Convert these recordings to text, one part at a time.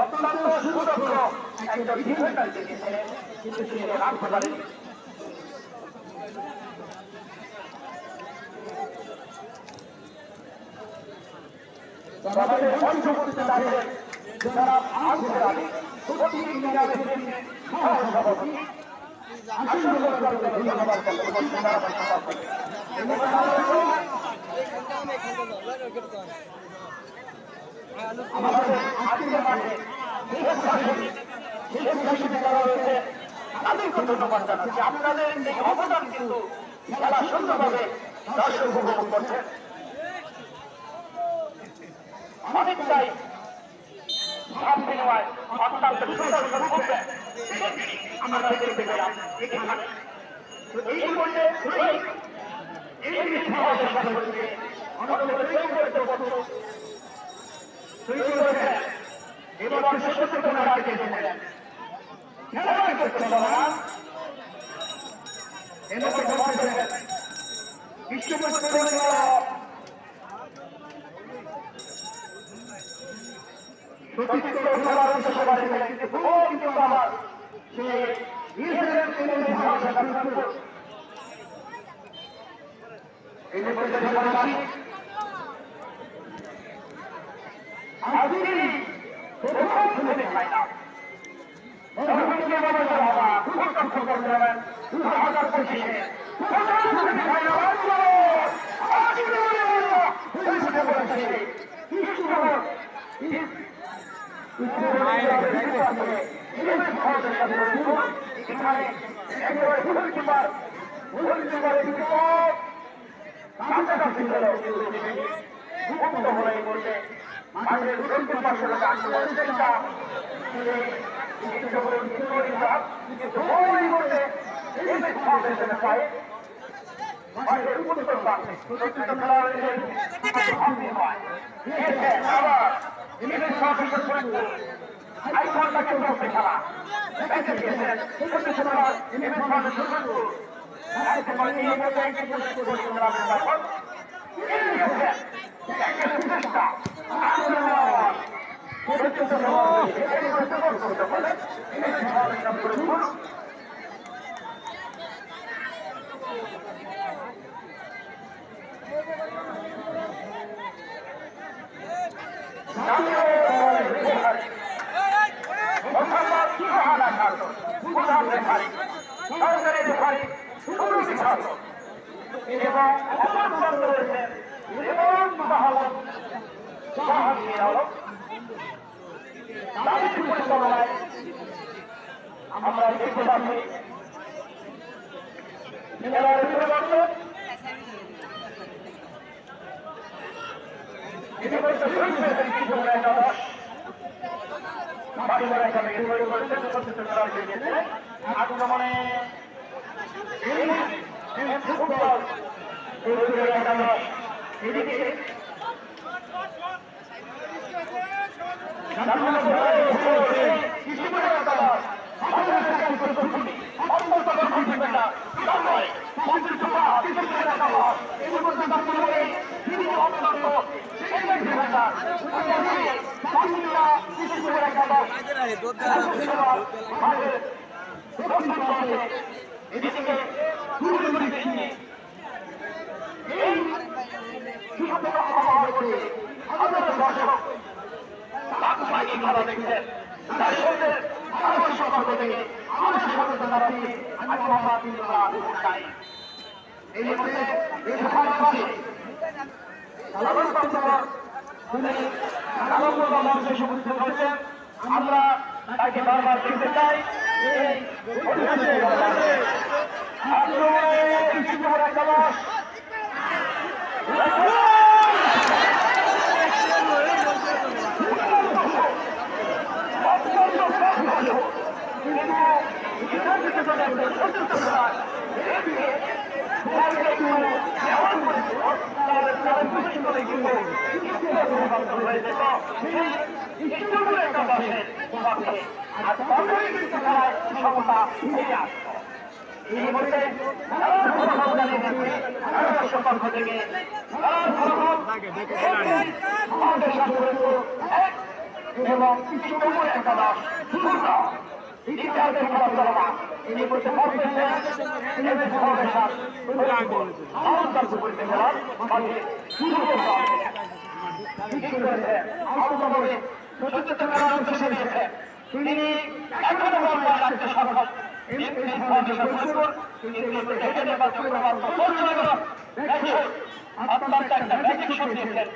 অত্যন্ত সুদক্ষ একজন ডিফেন্ডার দিয়েছিলেন, কিন্তু সে রান করেনি। আমাদের মঞ্চ করতে তাদের যারা আনসার আলী সত্যি ইন্ডিয়ানের সভাপতি আসল করতে ধন্যবাদ আমাদের আজকের মাঠে যারা রয়েছে তাদেরকে ধন্যবাদ জানাচ্ছি। আপনাদের এই অবদান কিন্তু খেলা সুন্দরভাবে দর্শক উপভোগ করছেন। অনেকটাই ভাব বিনিময় অত্যন্ত সুন্দর করবে আমরা দেখতে পেলাম। এই মুহূর্তে এবার শেষের কোনো রাজ্যে খেলা করতে পারে না। এবার আমরা দেখতে পাচ্ছি আক্রমণে এদিকে আমরা তাকে বারবার দেখতে চাই। এই মুহূর্তে পক্ষ থেকে এবং একাদশ ইতিহাসের খেলা চলমান এই মুহূর্তে তিনি এখনো বলবার রাখতে সক্ষম অত্যন্ত একটা ম্যাজিক শো দিয়েছেন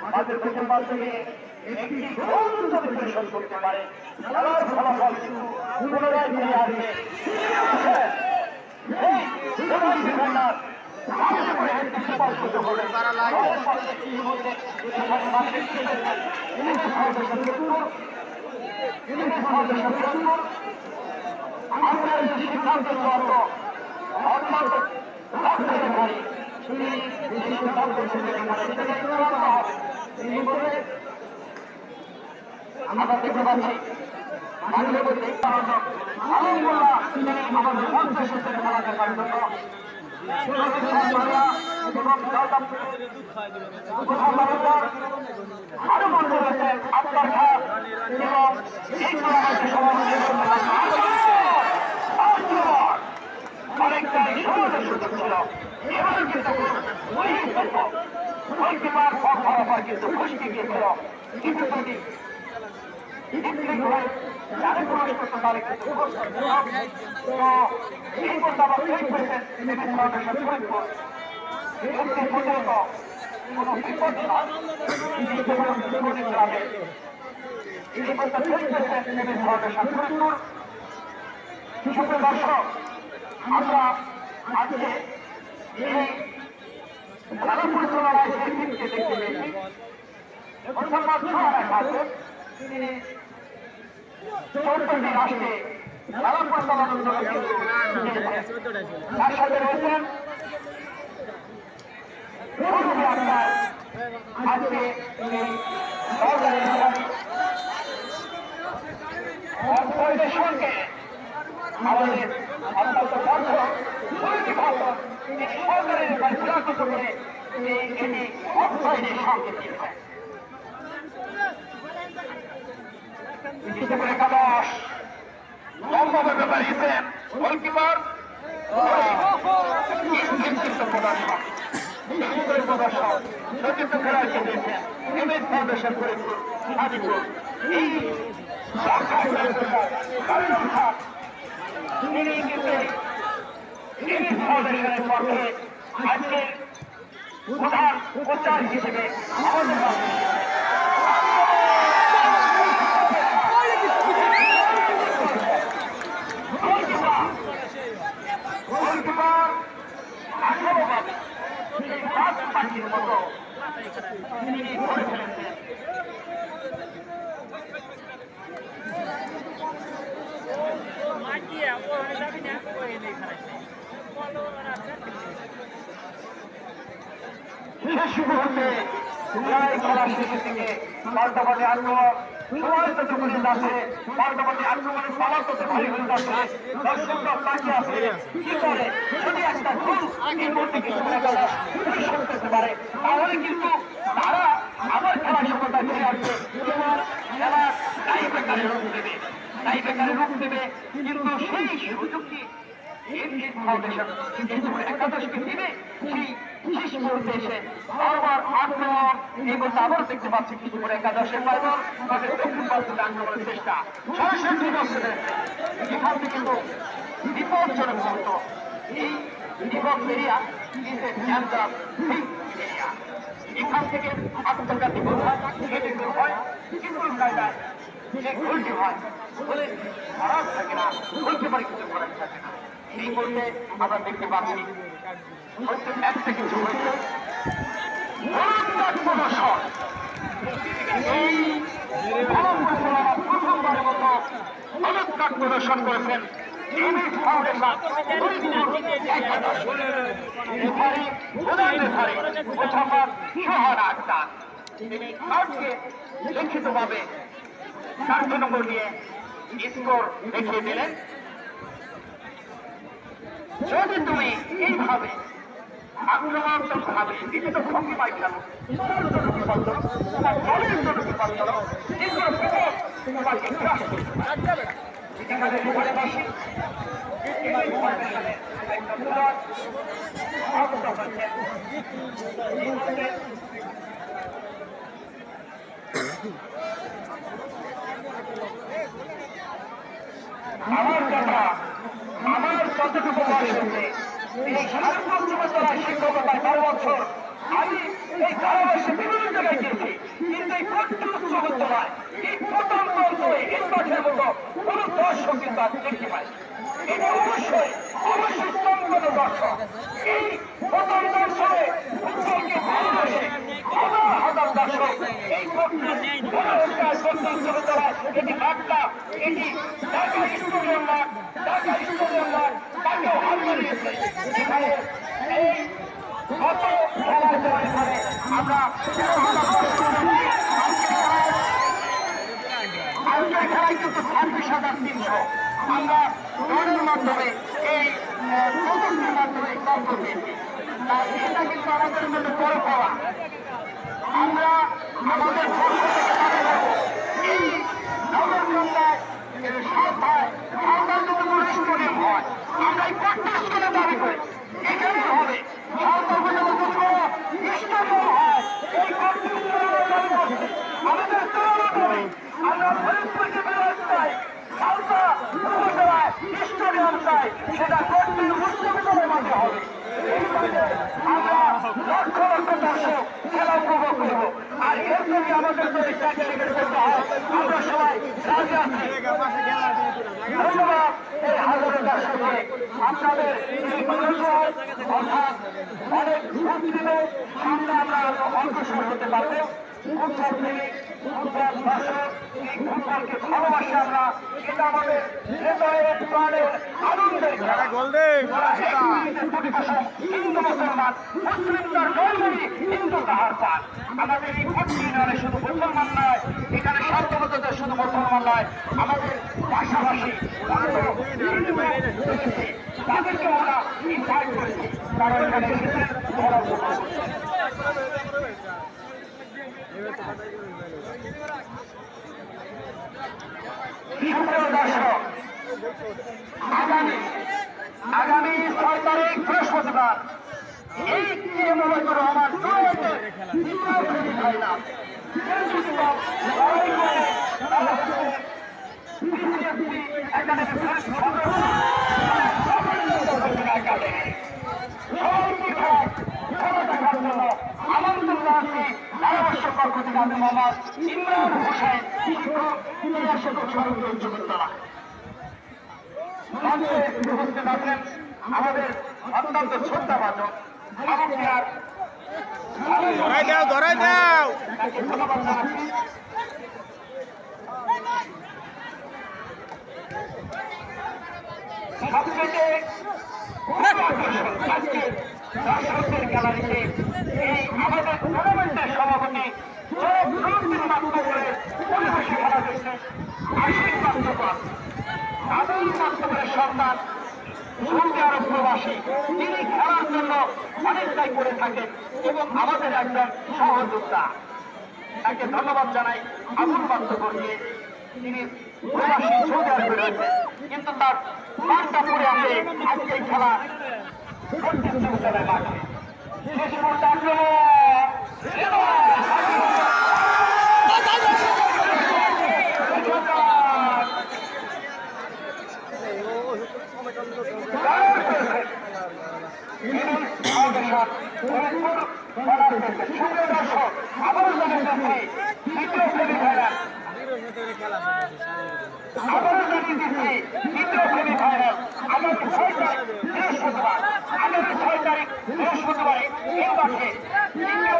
আমাদের প্রথমবার থেকে একটি পরিশোধ করতে পারে খেলার ফলাফল কিন্তু পুনরায় ফিরে আসবে সিদ্ধান্ত আমরা দেখতে পাচ্ছি আমাদের খেলা দেখার জন্য আরো মনে করেছেন আপনার এবং অনেকটাই সমাজের সুযোগ ছিল এবার কিন্তু কিন্তু খুশি গিয়েছিল কিন্তু যাদের প্রবেশ করতে পারে এই কথা আবার তৈরি করেছেন কোনো বিপদ দর্শক আমরা আজকে এই খেলা পরিচালনায় যে টিমকে দেখতে পেয়েছি তিনি 14টি রাষ্ট্রে খেলা পরিচালনার জন্য তার সাথে রয়েছেন আজকে সঙ্গে আমাদের অত্যন্ত বন্ধ সরকারের পরিচালিত করে এটি অর্থায়নের সঙ্গে দিয়েছেন একাদশ লম্বাভাবে বাড়িয়েছেন গোলকিপার প্রদর্শন বিশেষ প্রদর্শন সতীর্থ খেলায় জিতেছেন এমএস ফাউন্ডেশন ফরিদপুর হাজিপুর। এই তিনি কিন্তু এমএস ফাউন্ডেশনের পক্ষে আজকে প্রধান প্রচার হিসেবে আমাদের মতো তিনি ধরে ফেলেছেন। শেষ মুহূর্তে প্রায় খেলা শেষের দিকে পাল্টাপাল্টি আক্রমণ সময় তো চুপুরি আছে, পাল্টাপাল্টি আক্রমণের পালার তো ভারী হয়ে যাচ্ছে, দর্শকরা তাকিয়ে আছে কি করে যদি একটা ভুল এই মুহূর্তে কিছু পরিশ্রম করতে পারে তাহলে কিন্তু তারা আবার খেলার সফলতা ফিরে আসবে এবং খেলা টাইব্রেকারে রূপ দেবে, টাইব্রেকারে রূপ দেবে। কিন্তু সেই সুযোগটি এমএস ফাউন্ডেশন একাদশকে দিবে সেই শেষ মুহূর্তে এসে বারবার আক্রমণ এই মুহূর্তে আবার দেখতে পাচ্ছি কিছু করে একাদশের পাইবল তাদের দক্ষিণ প্রান্তে আক্রমণের চেষ্টা সরাসরি এখান থেকে কিন্তু বিপজ্জনক মুহূর্ত। এই বিপদ এরিয়া এখান থেকে আত্মঘাতী হয় কিন্তু কায়দায় যে গোলটি হয় বলে খারাপ থাকে না, বলতে পারে কিছু করার থাকে না। এই মুহূর্তে আমরা দেখতে পাচ্ছি এক থেকে হয়েছে এই প্রথমবারের মতো চমৎকার প্রদর্শন করেছেন এমএস ফাউন্ডেশন প্রথমবার সোহানা আক্তার। তিনি কার্ডকে লিখিতভাবে 4 নম্বর নিয়ে স্কোর দেখিয়ে দিলেন। যদি তুমি এইভাবে আক্রমণাত্মক ভাবে বিভিন্ন ভঙ্গি পাই খেলো তোমার জন্য বিপদ তোমার দলের জন্য বিপদ তোমাকে গ্রাস করতে পারে। এখানে ঘরে বসে আমার কথা আমার যতটুকু বয়স হচ্ছে এই 5.5 বছর শিক্ষকতায় 12 বছর আমি এই ধারাবাহিক বিভিন্ন জায়গায় গিয়েছি, কিন্তু এই কষ্ট উচ্চ বিদ্যালয় এই প্রথম অঞ্চলে এই মাঠের মতো কোন দর্শক কিন্তু আমি দেখতে পাই। এটা অবশ্যই অবশ্যই সম্পন্ন দর্শক এই প্রথম অঞ্চলে ফুটবলকে ভালোবাসে হাজার হাজার দর্শক এই এটি মাঠটা এটি ঢাকা স্টেডিয়াম মাঠ, ঢাকা স্টেডিয়াম মাঠ তাকেও হাত বাড়িয়েছে। এখানে এই গত খেলার পরে আমরা আজকের খেলায় কিন্তু 26,300 আমরা দলের মাধ্যমে এই প্রযুক্তির মাধ্যমে তথ্য পেয়েছি। এটা কিন্তু আমাদের মধ্যে বড় পাওয়া। আমরা আমাদের পক্ষ থেকে দাবি করব এই নগরকান্দায় সাঁওতাল যদি কোনো স্টেডিয়াম হয় আমরা এই প্রত্যেক স্কুলে দাবি করি এখানে হবে সাঁওতাল যদি কোনো স্টেডিয়াম হয় এই আমাদের তৈরি করে আমরা ফরিদপুরকে বিরোধ চাই, সাঁওতা উপজেলায় স্টেডিয়াম চাই, সেটা প্রত্যেক বিশ্ববিদ্যালয়ের মাঝে হবে। আমরা লক্ষ লক্ষ দর্শক খেলা উপভোগ করবো আর এর থেকে আমাদের যদি স্যাক্রিফাইস করতে হয় আমরা সবাই রাজি আছি। ধন্যবাদ এই হাজারো দর্শককে আপনাদের এই মনোযোগ অর্থাৎ অনেক ভক্তিতে সামনে আমরা অগ্রসর হতে পারবো। ফুটবল থেকে ফুটবল দর্শক এই ফুটবলকে ভালোবাসি আমরা, এটা আমাদের হৃদয়ের প্রাণের আনন্দের খেলা। হিন্দু মুসলমান মুসলিম তার নয় হিন্দু তাহার পান। আমাদের এই ভোট ইউনিয়নে শুধু মুসলমান নয়, এখানে সর্বমতদের শুধু মুসলমান নয়, আমাদের পাশাপাশি তাদেরকে আমরা ইনভাইট করেছি, তারা এখানে এসেছেন। দর্শক আগামী 6 তারিখ বৃহস্পতিবার এই মনে করো আমার হয় না ইমরান হোসেন উপস্থিত আছেন আমাদের অত্যন্ত শ্রদ্ধাভাজন ধরাই দাও ধন্যবাদ জানাচ্ছি। সবচেয়ে আজকে দর্শকদের গ্যালারিতে এই আমাদের টুর্নামেন্টের সভাপতি পরিবেশে খেলা দেখছেন আশিক বাস্তবাদ আবুল বাস্তবের সন্তান সৌদি আরব প্রবাসী তিনি খেলার জন্য অনেকটাই করে থাকেন এবং আমাদের একজন সহযোদ্ধা তাকে ধন্যবাদ জানাই আবুল বাস্তবকে তিনি প্রবাসী সৌদি আরবে রয়েছেন কিন্তু তার মাঠটা পড়ে আছে আজকে এই খেলা মাঠে শেষ মুহূর্তে আবারও জানিয়ে দ্বিতীয় সেমিফাইনাল আগামী 6 তারিখ বৃহস্পতিবার এই মাঠে দ্বিতীয়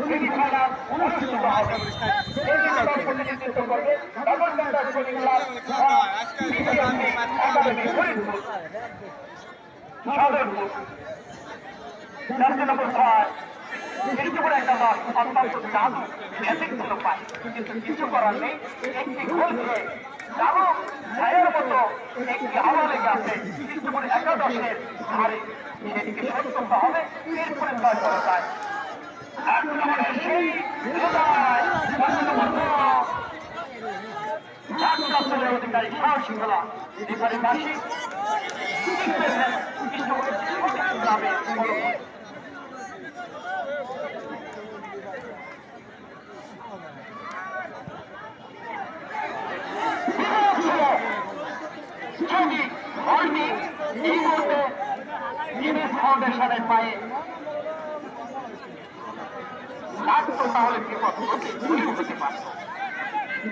সেমিফাইনাল অনুষ্ঠিত হবে। প্রতিনিধিত্ব করবে ডবলডান্ডার সৈনিক ক্লাব একাডেমি ফরিদপুর সাদেরপুর 4 নম্বর ছয় সৃষ্টি করে একটা দল অত্যন্ত জাদু ব্যতিক্রম পায় কিন্তু কিছু করার নেই একটি গোলকে জানো ছায়ের মতো একটি হাওয়া লেগে আছে সৃষ্টি করে একাদশের ধারে সেটিকে শেষ করতে হবে এরপরে জয় করা যায় সেই অধিকারী সাহসী খেলা এবারে বাসী গ্রামে যদি বলটি এই মুহূর্তে জিনিস ফাউন্ডেশনের পায়ে লাগতো তাহলে বিপদ হতে পারত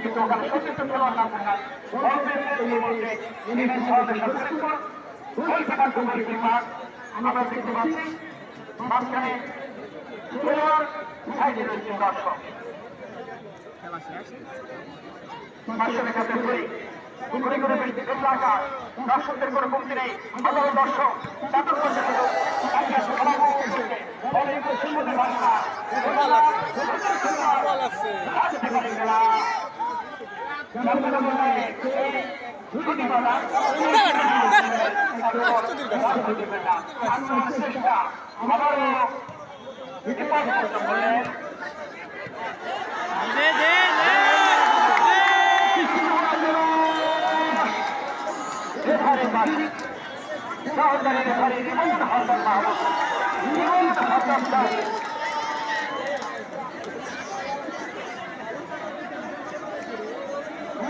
কিন্তু ওখানে সত্যি খেলোয়াড় না থাকায় এই মুহূর্তে জিনিস ফাউন্ডেশন আমরা দেখতে পাচ্ছি মাঝখানে খেলোয়াড় সাইডে রয়েছে দর্শক দর্শকদের কোনো কমতি নেই হাজারো দর্শক চাদর করতে চেষ্টা বললেন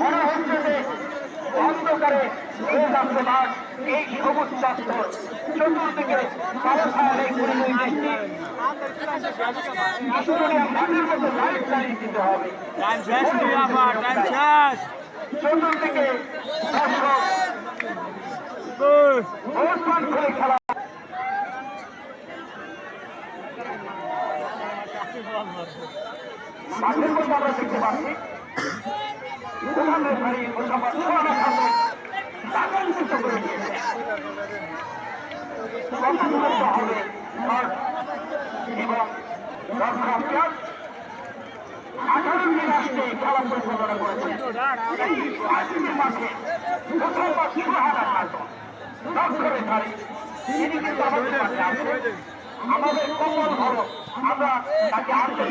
মনে হচ্ছে যে অন্ধকারে এই সবুজ চত্বর চতুর্দিকে কালো ছায়া করে মাটির মতো লাইট চালিয়ে দিতে হবে চতুর্দিকে দর্শক খেলা মাঠের মধ্যে আমরা দেখতে পাচ্ছি দোকানের ভারী করে দিয়েছে হবে এবং 18 দিন আসতে খেলা পরিচালনা করেছেন মাঠে প্রথমবার সুহানা কার্টন দর্শকের ধারী তিনি কিন্তু আমাদের মাঠে আসেন আমাদের কমল হলো আমরা তাকে আনতে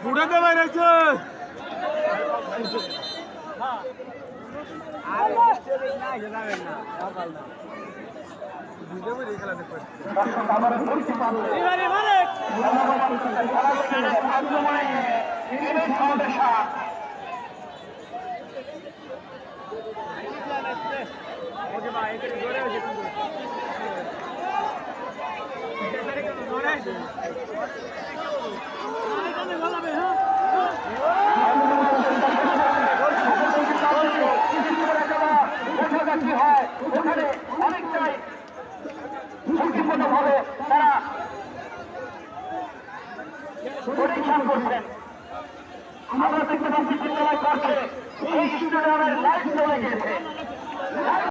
বুড়াতে বাইরেছে দর্শক আবার পরিচিত আক্রমণে ফাউন্ডেশন কি হয় ওখানে অনেকটাই ঝুঁকিপূর্ণ ভাবে তারা পরীক্ষণ করছেন। আমরা দেখতে পাচ্ছি বিদ্যালয় করছে এই স্টেডিয়ামের লাইট চলে গিয়েছে।